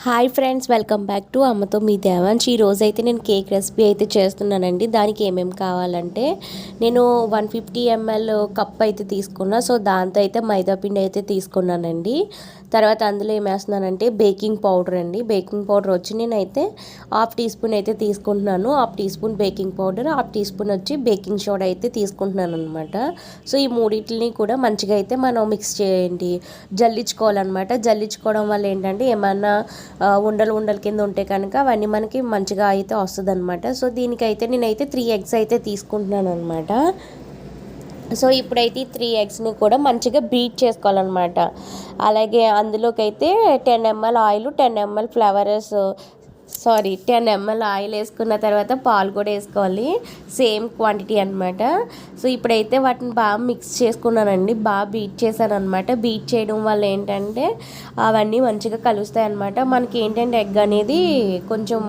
Hi friends, welcome back to అమ్మతో మీ దేవాంశ్. ఈ రోజు అయితే నేను కేక్ రెసిపీ అయితే చేస్తున్నానండి. దానికి ఏమేమి కావాలంటే నేను 150 ml కప్ అయితే తీసుకున్నా. సో దాంతో అయితే మైదా పిండి అయితే తీసుకున్నానండి. తర్వాత అందులో ఏం వేస్తున్నానంటే బేకింగ్ పౌడర్ అండి. బేకింగ్ పౌడర్ వచ్చి నేనైతే హాఫ్ టీ స్పూన్ అయితే తీసుకుంటున్నాను. Half teaspoon baking powder, half teaspoon వచ్చి బేకింగ్ సోడా అయితే తీసుకుంటున్నాను అనమాట. సో ఈ మూడింటిని కూడా మంచిగా అయితే మనం మిక్స్ చేయండి, జల్లించుకోవాలన్నమాట. జల్లించుకోవడం వల్ల ఏంటంటే ఏమన్నా ఉండలు ఉండల కింద ఉంటే కనుక అవన్నీ మనకి మంచిగా అయితే వస్తుంది అనమాట. సో దీనికైతే నేనైతే 3 eggs అయితే తీసుకుంటున్నాను అనమాట. సో ఇప్పుడైతే ఈ 3 eggsని కూడా మంచిగా బీట్ చేసుకోవాలన్నమాట. అలాగే అందులోకి అయితే 10 ml oil, 10 ml flowers 10 ml oil వేసుకున్న తర్వాత పాలు కూడా వేసుకోవాలి, సేమ్ క్వాంటిటీ అనమాట. సో ఇప్పుడైతే వాటిని బాగా మిక్స్ చేసుకున్నానండి, బాగా బీట్ చేశాను అనమాట. బీట్ చేయడం వల్ల ఏంటంటే అవన్నీ మంచిగా కలుస్తాయి అనమాట. మనకి ఏంటంటే ఎగ్ అనేది కొంచెం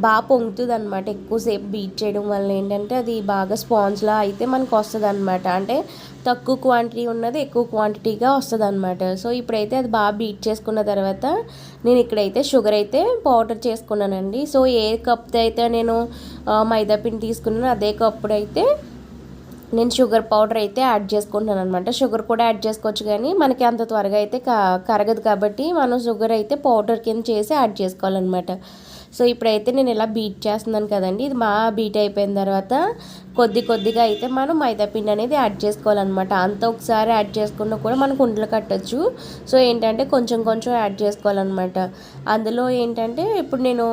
బాగా పొంగుతుంది అనమాట. ఎక్కువసేపు బీట్ చేయడం వల్ల ఏంటంటే అది బాగా స్పాంజ్లా అయితే మనకు వస్తుంది అనమాట. అంటే తక్కువ క్వాంటిటీ ఉన్నది ఎక్కువ క్వాంటిటీగా వస్తుంది అనమాట. సో ఇప్పుడైతే అది బాగా బీట్ చేసుకున్న తర్వాత నేను ఇక్కడైతే షుగర్ అయితే పౌడర్ చేసుకున్నానండి. సో ఏ కప్తో అయితే నేను మైదా పిండి తీసుకున్నాను అదే కప్పుడు అయితే నేను షుగర్ పౌడర్ అయితే యాడ్ చేసుకుంటున్నాను అనమాట. షుగర్ కూడా యాడ్ చేసుకోవచ్చు, కానీ మనకి అంత త్వరగా అయితే కరగదు కాబట్టి మనం షుగర్ అయితే పౌడర్ కింద చేసి యాడ్ చేసుకోవాలన్నమాట. సో ఇప్పుడైతే నేను ఇలా బీట్ చేస్తున్నాను కదండి, ఇది బాగా బీట్ అయిపోయిన తర్వాత కొద్దిగా అయితే మనం మైదా పిండి అనేది యాడ్ చేసుకోవాలన్నమాట. అంతా ఒకసారి యాడ్ చేసుకున్నా కూడా మనకు ఉండలు కట్టచ్చు. సో ఏంటంటే కొంచెం యాడ్ చేసుకోవాలన్నమాట. అందులో ఏంటంటే ఇప్పుడు నేను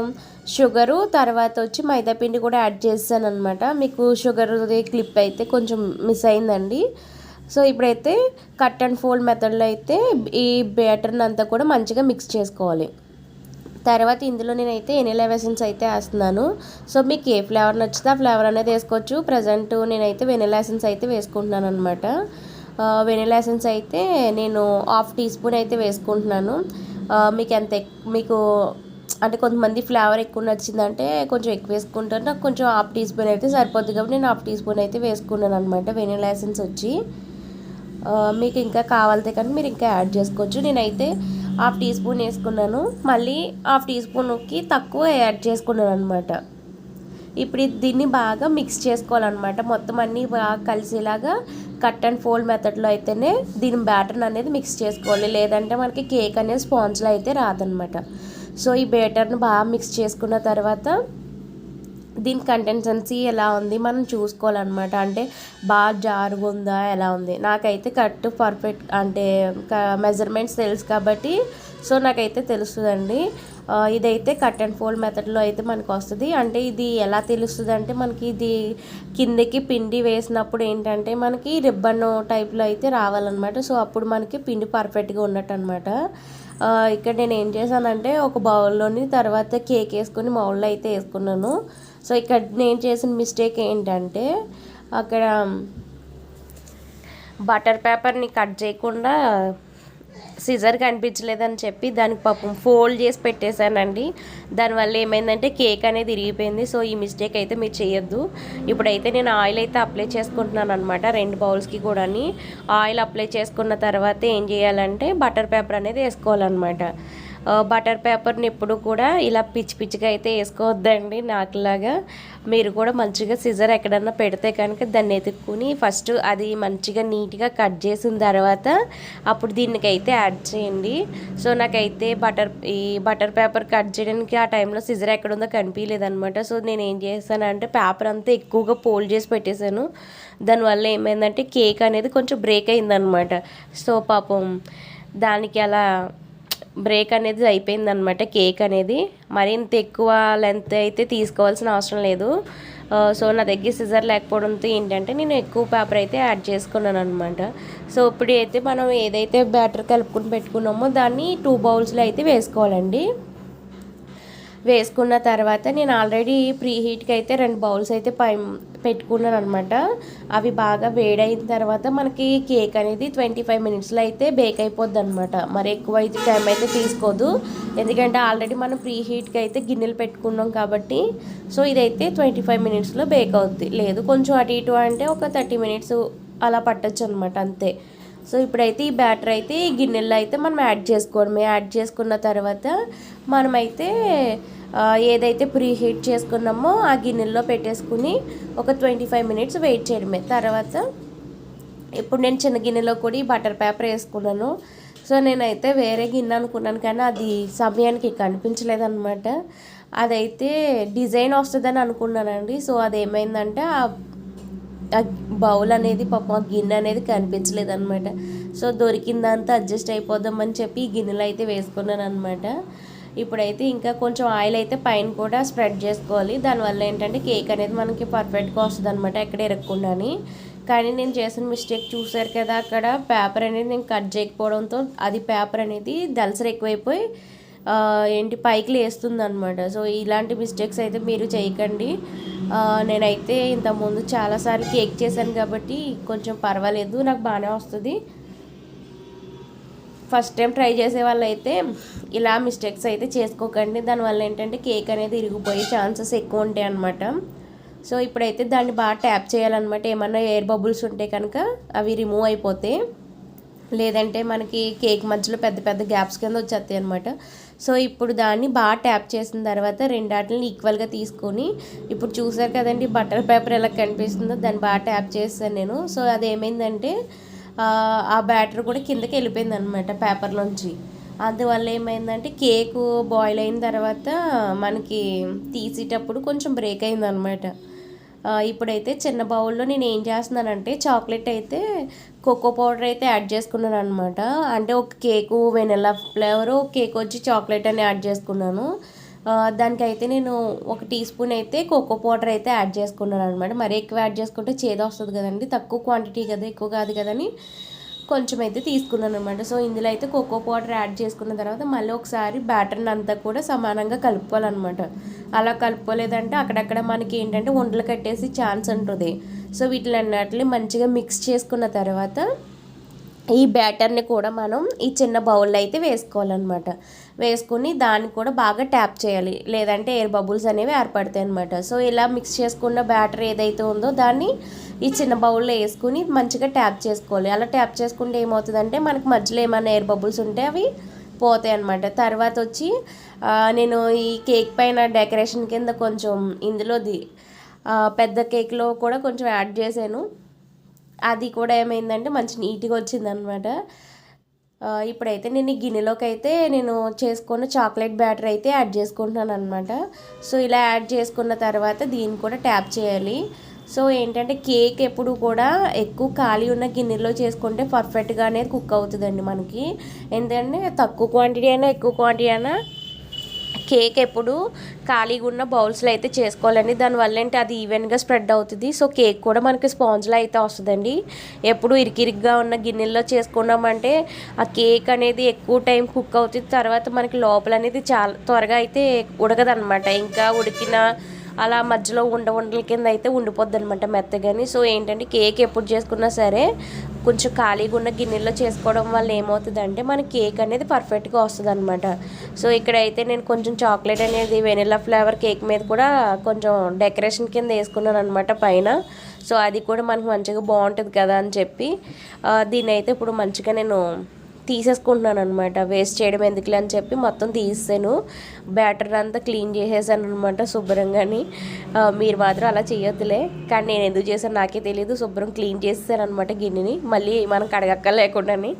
షుగరు తర్వాత వచ్చి మైదా పిండి కూడా యాడ్ చేస్తాను అనమాట. మీకు షుగర్ది క్లిప్ అయితే కొంచెం మిస్ అయిందండి. సో ఇప్పుడైతే కట్ అండ్ ఫోల్డ్ మెథడ్లో అయితే ఈ బ్యాటర్ని అంతా కూడా మంచిగా మిక్స్ చేసుకోవాలి. తర్వాత ఇందులో నేనైతే వెనిలా ఎసెన్స్ అయితే వేస్తున్నాను. సో మీకు ఏ ఫ్లేవర్ నచ్చితే ఆ ఫ్లేవర్ అనేది వేసుకోవచ్చు. ప్రజెంట్ నేనైతే వెనిలా ఎసెన్స్ అయితే వేసుకుంటున్నాను అనమాట. వెనిలా ఎసెన్స్ అయితే నేను హాఫ్ టీ స్పూన్ అయితే వేసుకుంటున్నాను. మీకు అంటే కొంతమంది ఫ్లేవర్ ఎక్కువ నచ్చిందంటే కొంచెం ఎక్కువ వేసుకుంటారు, నాకు కొంచెం హాఫ్ టీ స్పూన్ అయితే సరిపోద్ది కాబట్టి నేను హాఫ్ టీ స్పూన్ అయితే వేసుకున్నాను అనమాట. వెనిలా ఎసెన్స్ వచ్చి మీకు ఇంకా కావాలితే కానీ మీరు ఇంకా యాడ్ చేసుకోవచ్చు. నేనైతే హాఫ్ టీ స్పూన్ వేసుకున్నాను, మళ్ళీ హాఫ్ టీ స్పూన్కి తక్కువ యాడ్ చేసుకున్నాను అనమాట. ఇప్పుడు దీన్ని బాగా మిక్స్ చేసుకోవాలన్నమాట. మొత్తం అన్నీ బాగా కలిసేలాగా కట్ అండ్ ఫోల్డ్ మెథడ్లో అయితేనే దీని బ్యాటర్ అనేది మిక్స్ చేసుకోవాలి, లేదంటే మనకి కేక్ అనేది స్పాంజ్లో అయితే రాదనమాట. సో ఈ బ్యాటర్ని బాగా మిక్స్ చేసుకున్న తర్వాత దీని కన్సిస్టెన్సీ ఎలా ఉంది మనం చూసుకోవాలన్నమాట. అంటే బాగా జారుగా ఉందా ఎలా ఉంది, నాకైతే కరెక్ట్ పర్ఫెక్ట్ అంటే మెజర్మెంట్స్ తెలుసు కాబట్టి సో నాకైతే తెలుస్తుందండి. ఇదైతే కట్ అండ్ ఫోల్డ్ మెథడ్లో అయితే మనకు వస్తుంది. అంటే ఇది ఎలా తెలుస్తుంది అంటే మనకి ఇది కిందకి పిండి వేసినప్పుడు ఏంటంటే మనకి రిబ్బన్ టైప్లో అయితే రావాలన్నమాట. సో అప్పుడు మనకి పిండి పర్ఫెక్ట్గా ఉన్నట్టు అనమాట. ఇక్కడ నేను ఏం చేశానంటే ఒక బౌల్లోని తర్వాత కేక్ వేసుకొని బౌల్లో అయితే వేసుకున్నాను. సో ఇక్కడ నేను చేసిన మిస్టేక్ ఏంటంటే అక్కడ బటర్ పేపర్ని కట్ చేయకుండా సిజర్ కనిపించలేదని చెప్పి దానికి పాపం ఫోల్డ్ చేసి పెట్టేశానండి. దానివల్ల ఏమైందంటే కేక్ అనేది ఇరిగిపోయింది. సో ఈ మిస్టేక్ అయితే మీరు చేయొద్దు. ఇప్పుడైతే నేను ఆయిల్ అయితే అప్లై చేసుకుంటున్నాను అనమాట. 2 బౌల్స్కి కూడా ఆయిల్ అప్లై చేసుకున్న తర్వాత ఏం చేయాలంటే బటర్ పేపర్ అనేది వేసుకోవాలన్నమాట. బటర్ పేపర్ని ఎప్పుడు కూడా ఇలా పిచ్చిగా అయితే వేసుకోవద్దండి. నాకులాగా మీరు కూడా మంచిగా సిజర్ ఎక్కడన్నా పెడితే కనుక దాన్ని ఎతుక్కుని ఫస్ట్ అది మంచిగా నీట్గా కట్ చేసిన తర్వాత అప్పుడు దీనికైతే యాడ్ చేయండి. సో నాకైతే ఈ బటర్ పేపర్ కట్ చేయడానికి ఆ టైంలో సిజర్ ఎక్కడుందో కనిపించలేదనమాట. సో నేను ఏం చేశానంటే పేపర్ అంతా ఎక్కువగా ఫోల్డ్ చేసి పెట్టేశాను. దానివల్ల ఏమైందంటే కేక్ అనేది కొంచెం బ్రేక్ అయిందనమాట. సో పాపం దానికి అలా బ్రేక్ అనేది అయిపోయిందనమాట కేక్ అనేది. మరింత ఎక్కువ లెంత్ అయితే తీసుకోవాల్సిన అవసరం లేదు. సో నా దగ్గర సిజర్ లేకపోవడంతో ఏంటంటే నేను ఎక్కువ పేపర్ అయితే యాడ్ చేసుకున్నాను అనమాట. సో ఇప్పుడు అయితే మనం ఏదైతే బ్యాటర్ కలుపుకుని పెట్టుకున్నామో దాన్ని 2 బౌల్స్లో అయితే వేసుకోవాలండి. వేసుకున్న తర్వాత నేను ఆల్రెడీ ప్రీ హీట్కి అయితే 2 బౌల్స్ అయితే పెట్టుకున్నాను అనమాట. అవి బాగా వేడైన తర్వాత మనకి కేక్ అనేది 25 మినిట్స్లో అయితే బేక్ అయిపోద్ది అనమాట. మరి ఎక్కువ అయితే టైం అయితే తీసుకోదు, ఎందుకంటే ఆల్రెడీ మనం ప్రీ హీట్కి అయితే గిన్నెలు పెట్టుకున్నాం కాబట్టి. సో ఇదైతే 25 మినిట్స్లో బేక్ అవుద్ది. లేదు కొంచెం అటు ఇటు అంటే ఒక 30 మినిట్స్ అలా పట్టచ్చు అనమాట, అంతే. సో ఇప్పుడైతే ఈ బ్యాటర్ అయితే ఈ గిన్నెల్లో అయితే మనం యాడ్ చేసుకోవడమే. యాడ్ చేసుకున్న తర్వాత మనమైతే ఏదైతే ప్రీ హీట్ చేసుకున్నామో ఆ గిన్నెల్లో పెట్టేసుకుని ఒక 25 మినిట్స్ వెయిట్ చేయడమే. తర్వాత ఇప్పుడు నేను చిన్న గిన్నెలో కూడా ఈ బటర్ పేపర్ వేసుకున్నాను. సో నేనైతే వేరే గిన్నె అనుకున్నాను కానీ అది సమయానికి కనిపించలేదన్నమాట. అదైతే డిజైన్ వస్తుందని అనుకున్నానండి. సో అదేమైందంటే ఆ బౌల్ అనేది పాపం ఆ గిన్నె అనేది కనిపించలేదన్నమాట. సో దొరికిందంతా అడ్జస్ట్ అయిపోదామని చెప్పి ఈ గిన్నెలో అయితే వేసుకున్నాను అనమాట. ఇప్పుడైతే ఇంకా కొంచెం ఆయిల్ అయితే పైన కూడా స్ప్రెడ్ చేసుకోవాలి. దానివల్ల ఏంటంటే కేక్ అనేది మనకి పర్ఫెక్ట్గా వస్తుంది అనమాట, ఎక్కడ ఇరగకుండాని. కానీ నేను చేసిన మిస్టేక్ చూసారు కదా, అక్కడ పేపర్ అనేది నేను కట్ చేయకపోవడంతో అది పేపర్ అనేది దలసరి ఎక్కువైపోయి ఏంటి పైకి లేస్తుంది అనమాట. సో ఇలాంటి మిస్టేక్స్ అయితే మీరు చేయకండి. నేనైతే ఇంతకుముందు చాలాసార్లు కేక్ చేశాను కాబట్టి కొంచెం పర్వాలేదు, నాకు బాగానే వస్తుంది. ఫస్ట్ టైం ట్రై చేసే వాళ్ళు అయితే ఇలా మిస్టేక్స్ అయితే చేసుకోకండి. దానివల్ల ఏంటంటే కేక్ అనేది ఇరిగిపోయే ఛాన్సెస్ ఎక్కువ ఉంటాయి అన్నమాట. సో ఇప్పుడైతే దాన్ని బాగా ట్యాప్ చేయాలన్నమాట. ఏమన్నా ఎయిర్ బబుల్స్ ఉంటే కనుక అవి రిమూవ్ అయిపోతాయి, లేదంటే మనకి కేక్ మధ్యలో పెద్ద పెద్ద గ్యాప్స్ కింద వచ్చేస్తాయి అనమాట. సో ఇప్పుడు దాన్ని బాగా ట్యాప్ చేసిన తర్వాత రెండాటిని ఈక్వల్గా తీసుకొని, ఇప్పుడు చూసారు కదండి బటర్ పేపర్ ఎలా కనిపిస్తుందో, దాన్ని బాగా ట్యాప్ చేస్తాను నేను. సో అదేమైందంటే ఆ బ్యాటర్ కూడా కిందకి వెళ్ళిపోయింది అనమాట పేపర్లోంచి. అందువల్ల ఏమైందంటే కేకు బాయిల్ అయిన తర్వాత మనకి తీసేటప్పుడు కొంచెం బ్రేక్ అయిందనమాట. ఇప్పుడైతే చిన్న బౌల్లో నేను ఏం చేస్తున్నానంటే చాక్లెట్ అయితే కోకో పౌడర్ అయితే యాడ్ చేసుకున్నాను అనమాట. అంటే ఒక కేకు వెనిలా ఫ్లేవరు, కేక్ వచ్చి చాక్లెట్ అని యాడ్ చేసుకున్నాను. దానికైతే నేను 1 టీ స్పూన్ అయితే కోకో పౌడర్ అయితే యాడ్ చేసుకున్నాను అనమాట. మరీ ఎక్కువ యాడ్ చేసుకుంటే చేదు వస్తుంది కదండి, తక్కువ క్వాంటిటీ కదా, ఎక్కువ కాదు కదని కొంచెం అయితే తీసుకున్నాను అనమాట. సో ఇందులో అయితే కోకో పౌడర్ యాడ్ చేసుకున్న తర్వాత మళ్ళీ ఒకసారి బ్యాటర్ని అంతా కూడా సమానంగా కలుపుకోవాలన్నమాట. అలా కలుపుకోలేదంటే అక్కడక్కడ మనకి ఏంటంటే ఉండలు కట్టేసి ఛాన్స్ ఉంటుంది. సో వీటిలన్నిటిని మంచిగా మిక్స్ చేసుకున్న తర్వాత ఈ బ్యాటర్ని కూడా మనం ఈ చిన్న బౌల్లో అయితే వేసుకోవాలన్నమాట. వేసుకుని దాన్ని కూడా బాగా ట్యాప్ చేయాలి, లేదంటే ఎయిర్ బబుల్స్ అనేవి ఏర్పడతాయి అనమాట. సో ఇలా మిక్స్ చేసుకున్న బ్యాటర్ ఏదైతే ఉందో దాన్ని ఈ చిన్న బౌల్లో వేసుకుని మంచిగా ట్యాప్ చేసుకోవాలి. అలా ట్యాప్ చేసుకుంటే ఏమవుతుందంటే మనకి మధ్యలో ఏమైనా ఎయిర్ బబుల్స్ ఉంటే అవి పోతాయి అనమాట. తర్వాత వచ్చి నేను ఈ కేక్ పైన డెకరేషన్ కింద కొంచెం ఇందులోది పెద్ద కేక్లో కూడా కొంచెం యాడ్ చేశాను. అది కూడా ఏమైందంటే మంచి నీట్గా వచ్చిందనమాట. ఇప్పుడైతే నేను ఈ గిన్నెలోకి అయితే నేను చేసుకున్న చాక్లెట్ బ్యాటర్ అయితే యాడ్ చేసుకుంటున్నాను అనమాట. సో ఇలా యాడ్ చేసుకున్న తర్వాత దీన్ని కూడా ట్యాప్ చేయాలి. సో ఏంటంటే కేక్ ఎప్పుడు కూడా ఎక్కువ ఖాళీ ఉన్న గిన్నెలో చేసుకుంటే పర్ఫెక్ట్గా అనేది కుక్ అవుతుందండి మనకి. ఎందుకంటే తక్కువ క్వాంటిటీ అయినా ఎక్కువ క్వాంటిటీ అయినా కేక్ ఎప్పుడు ఖాళీగా ఉన్న బౌల్స్లో అయితే చేసుకోవాలండి. దానివల్ల ఏంటి అది ఈవెన్గా స్ప్రెడ్ అవుతుంది. సో కేక్ కూడా మనకి స్పాంజ్లో అయితే వస్తుందండి. ఎప్పుడు ఇరికిరిగ్గా ఉన్న గిన్నెల్లో చేసుకున్నామంటే ఆ కేక్ అనేది ఎక్కువ టైం కుక్ అవుతుంది. తర్వాత మనకి లోపల అనేది చాలా త్వరగా అయితే ఉడకదనమాట. ఇంకా ఉడికిన అలా మధ్యలో ఉండల కింద అయితే ఉండిపోద్ది అనమాట మెత్తగాని. సో ఏంటంటే కేక్ ఎప్పుడు చేసుకున్నా సరే కొంచెం ఖాళీగా ఉన్న గిన్నెల్లో చేసుకోవడం వల్ల ఏమవుతుందంటే మన కేక్ అనేది పర్ఫెక్ట్గా వస్తుంది అనమాట. సో ఇక్కడైతే నేను కొంచెం చాక్లెట్ అనేది వెనిలా ఫ్లేవర్ కేక్ మీద కూడా కొంచెం డెకరేషన్ కింద వేసుకున్నాను అనమాట పైన. సో అది కూడా మనకు మంచిగా బాగుంటుంది కదా అని చెప్పి దీన్ని అయితే ఇప్పుడు మంచిగా నేను తీసేసుకుంటున్నాను అనమాట. వేస్ట్ చేయడం ఎందుకులే అని చెప్పి మొత్తం తీసాను. బ్యాటర్ అంతా క్లీన్ చేసేసాను అనమాట శుభ్రంగాని. మీరు మాత్రం అలా చేయొద్దులే, కానీ నేను ఎందుకు చేశాను నాకే తెలియదు. శుభ్రం క్లీన్ చేసేసాను అనమాట గిన్నెని, మళ్ళీ మనం కడగక్క లేకుండాని.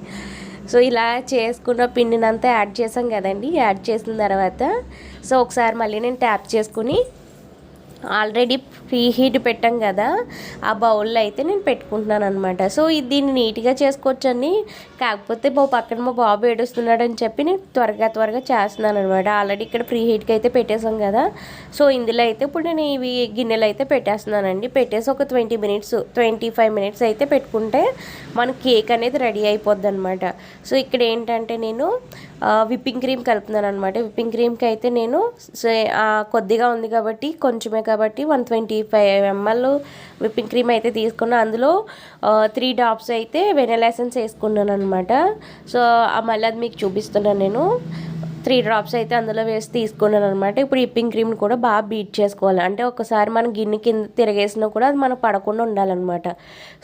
సో ఇలా చేసుకున్న పిండినంతా యాడ్ చేసాం కదండి. యాడ్ చేసిన తర్వాత సో ఒకసారి మళ్ళీ నేను ట్యాప్ చేసుకుని ఆల్రెడీ ప్రీ హీట్ పెట్టాం కదా ఆ బౌల్లో అయితే నేను పెట్టుకుంటున్నాను అనమాట. సో దీన్ని నీట్గా చేసుకోవచ్చండి. కాకపోతే పక్కన మా బాబు ఏడుస్తున్నాడు అని చెప్పి నేను త్వరగా చేస్తున్నాను అనమాట. ఆల్రెడీ ఇక్కడ ప్రీ హీట్కి అయితే పెట్టేసాం కదా. సో ఇందులో అయితే ఇప్పుడు నేను ఇవి గిన్నెలు అయితే పెట్టేస్తున్నానండి. పెట్టేసి ఒక 25 మినిట్స్ అయితే పెట్టుకుంటే మన కేక్ అనేది రెడీ అయిపోద్ది అనమాట. సో ఇక్కడ ఏంటంటే నేను విప్పింగ్ క్రీమ్ కలుపుతున్నాను అనమాట. విప్పింగ్ క్రీమ్కి అయితే నేను కొద్దిగా ఉంది కాబట్టి కొంచెమే కాబట్టి 125 ml విప్పింగ్ క్రీమ్ అయితే తీసుకున్నాను. అందులో 3 డ్రాప్స్ అయితే వెనిలా ఎసెన్స్ వేసుకున్నాను అనమాట. సో మళ్ళీ అది మీకు చూపిస్తున్నాను నేను. 3 డ్రాప్స్ అయితే అందులో వేసి తీసుకున్నాను అనమాట. ఇప్పుడు విప్పింగ్ క్రీమ్ని కూడా బాగా బీట్ చేసుకోవాలి. అంటే ఒకసారి మనం గిన్నె కింద తిరగేసినా కూడా అది మనకు పడకుండా ఉండాలన్నమాట.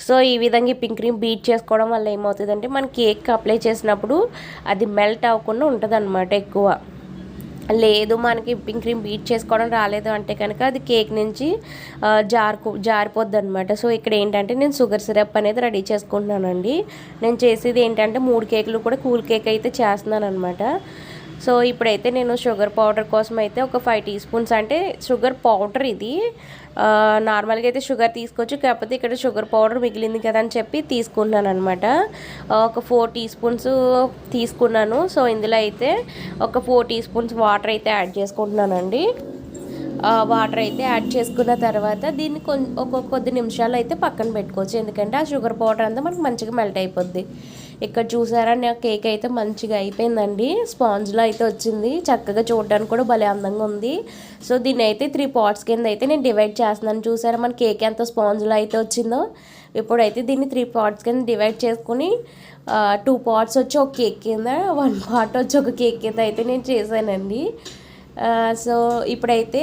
సో ఈ విధంగా విప్పింగ్ క్రీమ్ బీట్ చేసుకోవడం వల్ల ఏమవుతుందంటే మన కేక్ అప్లై చేసినప్పుడు అది మెల్ట్ అవ్వకుండా ఉంటుంది అనమాట ఎక్కువ. లేదు మనకి విప్పింగ్ క్రీమ్ బీట్ చేసుకోవడం రాలేదు అంటే కనుక అది కేక్ నుంచి జారిపోద్ది అనమాట. సో ఇక్కడ ఏంటంటే నేను షుగర్ సిరప్ అనేది రెడీ చేసుకుంటున్నానండి. నేను చేసేది ఏంటంటే 3 కేకులు కూడా కూల్ కేక్ అయితే చేస్తున్నాను అనమాట. సో ఇప్పుడైతే నేను షుగర్ పౌడర్ కోసం అయితే ఒక 5 టీ స్పూన్స్, అంటే షుగర్ పౌడర్ ఇది నార్మల్గా అయితే షుగర్ తీసుకోవచ్చు, కాకపోతే ఇక్కడ షుగర్ పౌడర్ మిగిలింది కదా అని చెప్పి తీసుకున్నాను అనమాట. ఒక 4 టీ స్పూన్స్ తీసుకున్నాను. సో ఇందులో అయితే ఒక 4 టీ స్పూన్స్ వాటర్ అయితే యాడ్ చేసుకుంటున్నానండి. వాటర్ అయితే యాడ్ చేసుకున్న తర్వాత దీన్ని కొద్ది నిమిషాలు అయితే పక్కన పెట్టుకోవచ్చు, ఎందుకంటే ఆ షుగర్ పౌడర్ అంతా మనకు మంచిగా మెల్ట్ అయిపోద్ది. ఇక్కడ చూసారా నా కేక్ అయితే మంచిగా అయిపోయిందండి. స్పాంజ్లో అయితే వచ్చింది, చక్కగా చూడడానికి కూడా భలే అందంగా ఉంది. సో దీన్ని అయితే 3 పార్ట్స్ కింద అయితే నేను డివైడ్ చేస్తున్నాను. చూసారా మన కేక్ ఎంత స్పాంజ్లో అయితే వచ్చిందో. ఇప్పుడైతే దీన్ని 3 పార్ట్స్ కింద డివైడ్ చేసుకుని 2 పార్ట్స్ వచ్చి ఒక కేక్ కింద, 1 పార్ట్ వచ్చి ఒక కేక్ కింద అయితే నేను చేశానండి. సో ఇప్పుడైతే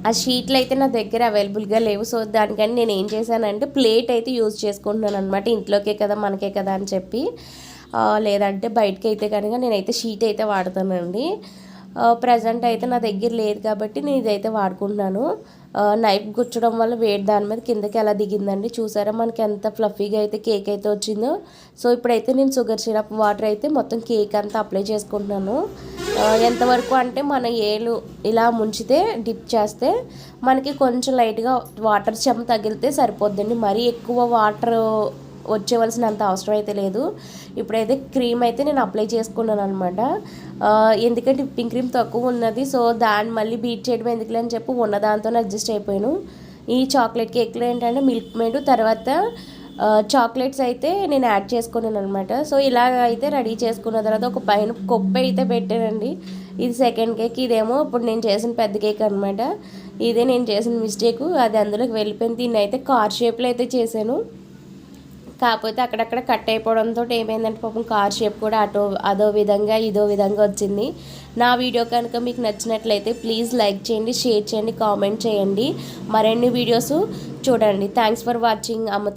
ఆ షీట్లు అయితే నా దగ్గర అవైలబుల్గా లేవు. సో దానికని నేను ఏం చేశానంటే ప్లేట్ అయితే యూజ్ చేసుకుంటున్నాను అనమాట. ఇంట్లోకే కదా మనకే కదా అని చెప్పి, లేదంటే బయటకి అయితే కనుక నేనైతే షీట్ అయితే వాడతానండి. ప్రజెంట్ అయితే నా దగ్గర లేదు కాబట్టి నేను ఇదైతే వాడుకుంటున్నాను. నైఫ్ గుచ్చడం వల్ల వేడి దాని మీద కిందకి ఎలా దిగిందండి. చూసారా మనకి ఎంత ఫ్లఫీగా అయితే కేక్ అయితే వచ్చిందో. సో ఇప్పుడైతే నేను షుగర్ సిరప్ వాటర్ అయితే మొత్తం కేక్ అంతా అప్లై చేసుకుంటున్నాను. ఎంతవరకు అంటే మన ఏలు ఇలా ముంచితే డిప్ చేస్తే మనకి కొంచెం లైట్గా వాటర్ చెమ్మ తగిలితే సరిపోద్దండి. మరీ ఎక్కువ వాటర్ వచ్చేవలసినంత అవసరం అయితే లేదు. ఇప్పుడైతే క్రీమ్ అయితే నేను అప్లై చేసుకున్నాను అనమాట. ఎందుకంటే విప్పింగ్ క్రీమ్ తక్కువ ఉన్నది, సో దాన్ని మళ్ళీ బీట్ చేయడం ఎందుకులే అని చెప్పి ఉన్న దాంతో అడ్జస్ట్ అయిపోయాను. ఈ చాక్లెట్ కేక్లో ఏంటంటే మిల్క్ మేడ్ తర్వాత చాక్లెట్స్ అయితే నేను యాడ్ చేసుకున్నాను అనమాట. సో ఇలాగ అయితే రెడీ చేసుకున్న తర్వాత ఒక పైన కొప్పు అయితే పెట్టానండి. ఇది సెకండ్ కేక్, ఇదేమో ఇప్పుడు నేను చేసిన పెద్ద కేక్ అనమాట. ఇదే నేను చేసిన మిస్టేక్, అది అందులోకి వెళ్ళిపోయింది. దీన్ని అయితే కార్ షేప్లో అయితే చేశాను, కాకపోతే అక్కడక్కడ కట్ అయిపోవడంతో ఏమైందంటే పాపం కార్ షేప్ కూడా అదో విధంగా ఇదో విధంగా వచ్చింది. నా వీడియో కనుక మీకు నచ్చినట్లయితే ప్లీజ్ లైక్ చేయండి, షేర్ చేయండి, కామెంట్ చేయండి. మరిన్ని వీడియోస్ చూడండి. Thanks for watching. అమ్మతో